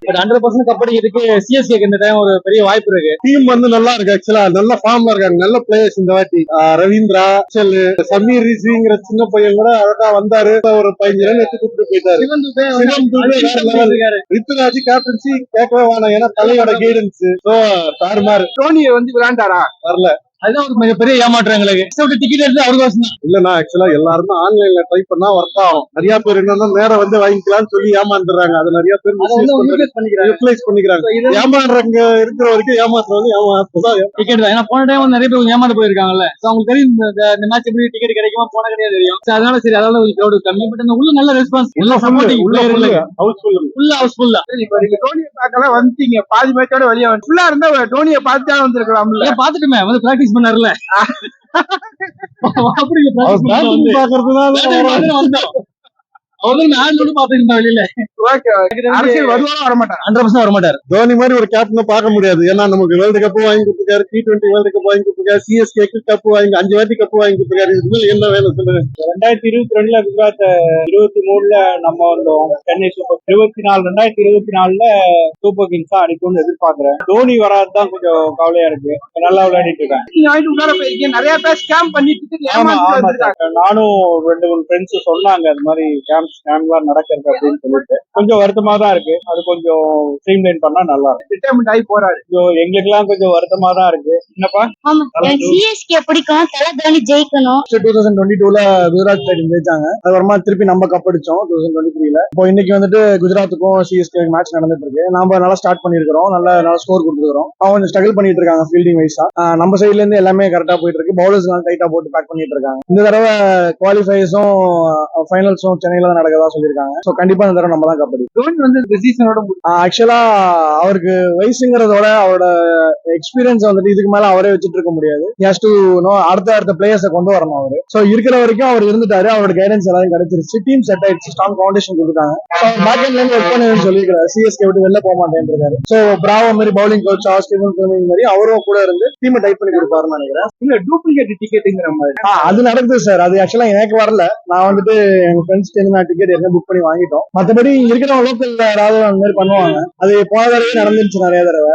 But 100% cup அடிக்கிறதுக்கு சிஎஸ்கேக்கு இந்த time ஒரு பெரிய வாய்ப்பு இருக்கு. டீம் வந்து நல்லா இருக்கு. ஆக்சுவலா நல்ல ஃபார்ம்ல இருக்காங்க, நல்ல பிளேயர்ஸ் இந்த வாட்டி. ரவீந்திரா, சமீர் ரிஷிங்கிற சின்ன பையன் கூட அழகா வந்தாரு, ஒரு 15 ரன் எடுத்து கூப்பிட்டு போயிட்டாரு. ரித்துராஜ் கேப்டன்சி கேட்கவே வேணாம், ஏன்னா தலையோட கைடன்ஸ் தாறுமாறு. தோனியை வந்து விளையாண்டாரா? வரல. அதுதான் ஒரு மிகப்பெரிய ஏமாற்றம் எங்களுக்கு. டிக்கெட் எடுத்து அவருக்கு இல்லன்னா ஆக்சுவலா எல்லாருமே ஆன்லைன்ல ட்ரை பண்ணா ஒர்க் ஆகும். நிறைய பேர் என்னன்னா நேரம் வந்து வாங்கிக்கலாம்னு சொல்லி ஏமாந்துடுறாங்க. அது நிறைய பேர் யூட்டிலைஸ் பண்ணிக்கிறாங்க. ஏமாறுறவங்க இருக்கிற வரைக்கும் ஏமாத்துறவங்க ஏமாத்துதான் டிக்கெட் தான். ஏன்னா போன டைம் நிறைய பேர் ஏமாந்து போயிருக்காங்கல்ல. அவங்களுக்கு தெரியும் இந்த மேட்ச் எப்படி டிக்கெட் கிடைக்குமா போன கிடையாது தெரியும். அதனால சரி, அதனால ஒரு கிரௌட் கம்மி. பட் அந்த உள்ள நல்ல ரெஸ்பான்ஸ், உள்ள சப்போர்ட்டிங் ஹவுஸ்ஃபுல். இப்ப நீங்க டோனியை பார்க்கலாம் வந்துட்டீங்க, பாதி மேட்சோட வெளியே வந்து ஃபுல்லா இருந்தா டோனியை பார்த்து தான் வந்திருக்கலாம். பாத்துட்டுமே வந்து பிராக்டிஸ் பண்ணாருல. அப்படி தோனி மாதிரி ஒரு கேப்டன் பார்க்க முடியாது. ஏன்னா நமக்கு வேர்ல்டு கப் வாங்கி கொடுத்துருக்காரு, T20 வேர்ல்டு கப் வாங்கி கொடுத்துருக்காரு, சிஎஸ்கேக்கு கப் வாங்கி 5 வாட்டி கப் வாங்கி கொடுத்துருக்காரு. இதுல என்ன வேணும் சொல்லுங்க. 2022 குஜராத் 23 நம்ம வந்தோம் சென்னை சூப்பர். 2024 சூப்பர் கிங்ஸ் தான் அடிக்கும்னு எதிர்பார்க்கிறேன். தோனி வராதுதான் கொஞ்சம் கவலையா இருக்கு. நல்லா விளையாடிட்டு இருக்காங்க. நிறைய பேர் ஸ்கேம் பண்ணிட்டு நானும் 2-3 ஃப்ரெண்ட்ஸ் சொன்னாங்க அது மாதிரி ஸ்கேம்லாம் நடக்கிறது அப்படின்னு சொல்லிட்டு. கொஞ்சம் வருத்தமா தான் இருக்கு. அது கொஞ்சம் ஸ்ட்ரீம்லைன் பண்ணா நல்லா இருக்கும். ரிட்டையர்மெண்ட் ஆகி போறாரு. எங்களுக்கு எல்லாம் கொஞ்சம் வருத்தமா தான் இருக்கு. என்னப்பா சிஎஸ்கே பிடிக்கும், தல தோனி ஜெயிக்கணும். 2022 குஜராத் டைட்டன்ஸ் ஜெயிச்சாங்க. அதுக்கப்புறமா திருப்பி நம்ம கப் அடிச்சோம் 2023. இப்போ இன்னைக்கு வந்துட்டு குஜராத்துக்கும் சிஎஸ்கே மேட்ச் நடந்துட்டு இருக்கு. நம்ம நல்லா ஸ்டார்ட் பண்ணிருக்கிறோம், நல்ல ஸ்கோர் கொடுத்துருக்கோம். அவங்க கொஞ்சம் ஸ்ட்ரகிள் பண்ணிட்டு இருக்காங்க ஃபீல்டிங் வைஸா. நம்ம சைட்ல இருந்து எல்லாமே கரெக்டா போயிட்டு இருக்கு. பவுலர்ஸ் டைட்டா போட்டு பேக் பண்ணிட்டு இருக்காங்க. இந்த தடவை குவாலிஃபைஸும் ஃபைனல்ஸும் சென்னையில தான் நடக்கதா சொல்லியிருக்காங்க. சோ கண்டிப்பா இந்த தடவை நம்ம தான் கப் அடிக்கும். தோனி வந்து இந்த சீசனோட ஆக்சுவலா அவருக்கு வயசுங்கிறதோட அவரோட எக்ஸ்பீரியன்ஸ் வந்துட்டு இதுக்கு மேல அவரே வச்சுட்டு இருக்க முடியாது. அடுத்த பிளேயர்ஸை கொண்டு வரணும் அவரு. சோ இருக்கிற வரைக்கும் அவர் இருந்துட்டாரு. அவரோட கைடன்ஸ் எல்லாரும் கிடைச்சிருச்சு. டீம் செட் ஆயிடுச்சு, ஸ்ட்ராங் ஃபவுண்டேஷன் கொடுத்தாங்க. பேக் எண்ட்ல இருந்து ஒர்க் பண்ணு சொல்லிருக்காரு. சிஎஸ்கே விட்டு வெளில போக மாட்டேன்னு இருக்காரு. சோ பிராவோ மாதிரி பவுலிங் கோச் ஆஸ்திரேலியன் மாதிரி அவரும் கூட இருந்து டீமை டைட் பண்ணி கொடுப்பாருன்னு நினைக்கிறேன். இல்ல டூப்ளிகேட் டிக்கெட்டுங்கிற மாதிரி அது நடக்குது சார். அது ஆக்சுவலா எனக்கு வரல. நான் வந்துட்டு எங்க ஃப்ரெண்ட்ஸ் டிக்கெட் என்ன புக் பண்ணி வாங்கிட்டோம். மற்றபடி இருக்கிற லோக்கல் யாராவது அந்த மாதிரி பண்ணுவாங்க. அது போன தடவை நடந்துருச்சு நிறைய தடவை.